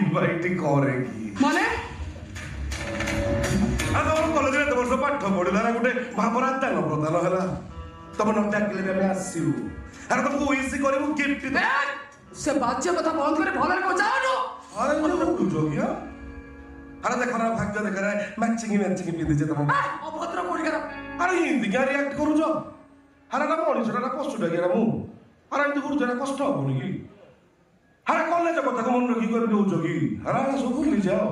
Invite করেকি মানে আমার কলেজে এত বর্ষ পাঠ পড়িলা না গোটে ভাবরা দান প্রদান ହେଲା ତମ ନ ଡାକିଲେ ବି ଆମେ ଆସିବୁ ଆରେ ତମକୁ ୱିଶ କରିବୁ ଗିଫ୍ଟ সে বাচ্চা কথা বন্ধ করে ভালো করে যাও আরে মনে বুঝো কি আরে দেখো না ভাগ্য দেখো না ম্যাচিং পিঁধিছে ତମ অভদ্র পরিকার আরে হিন্দি কে রিয়াক্ট করুছ আরে না মଣିষটা কষ্টটা কি ମୁଁ আরে এମିତି କରୁଛ ନା କଷ୍ଟ ହବନି କି ଆରେ କଲେଜ କଥାକୁ ମନେ ରଖି କରି ଦଉଛ କି ଆରେ ସବୁ ଭୁଲି ଯାଅ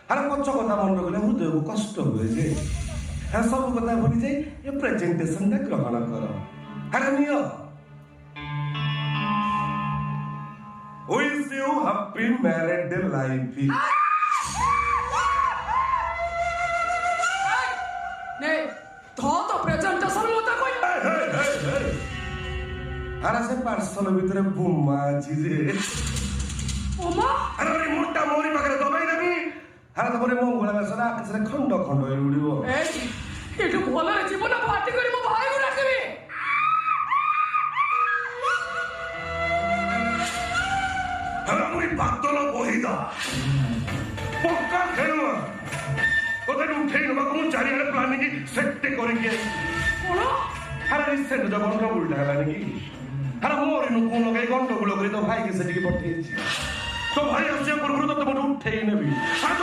ଆରେ ପଛ କଥା ମନେ ରଖିଲେ ହୃଦୟକୁ କଷ୍ଟ ହୁଏ ଯେ ଆରେ ସବୁ କଥା ଭୁଲି ଯାଇ ଏ ପ୍ରେଜେଣ୍ଟେସନଟା ଗ୍ରହଣ କର ଆରେ ନିଅ Wish you happy married life. নে তো প্রেজেন্টেশন মতো কই আরে সে পার্সল ভিতরে বোমা আছে যে ওমা আরে মোটা মোরি পাখরে দবাই দেবি আরে তারপরে মঙ্গলা বেসনা আকাশে খন্ড খন্ড হয়ে উড়িব এই একটু ভলরে জীবন পার্টি করি মো ভাই গু রাখবি আরে মুই পাতল বহিদা পক্কা খেলুয়া ওদের উঠেই নেবা কোন চারিআড়ে প্ল্যানিং সেটে করে গিয়ে কোন আরে রিসেন্ট যখন উল্টা গেল নাকি আরে মোরি নু কোন লগাই গন্ডগোল করে তো ভাইকে সেদিকে পঠিয়েছি তো ভাই আসছে পূর্বରୁ তো তোমাকে উঠেই নেবি আরে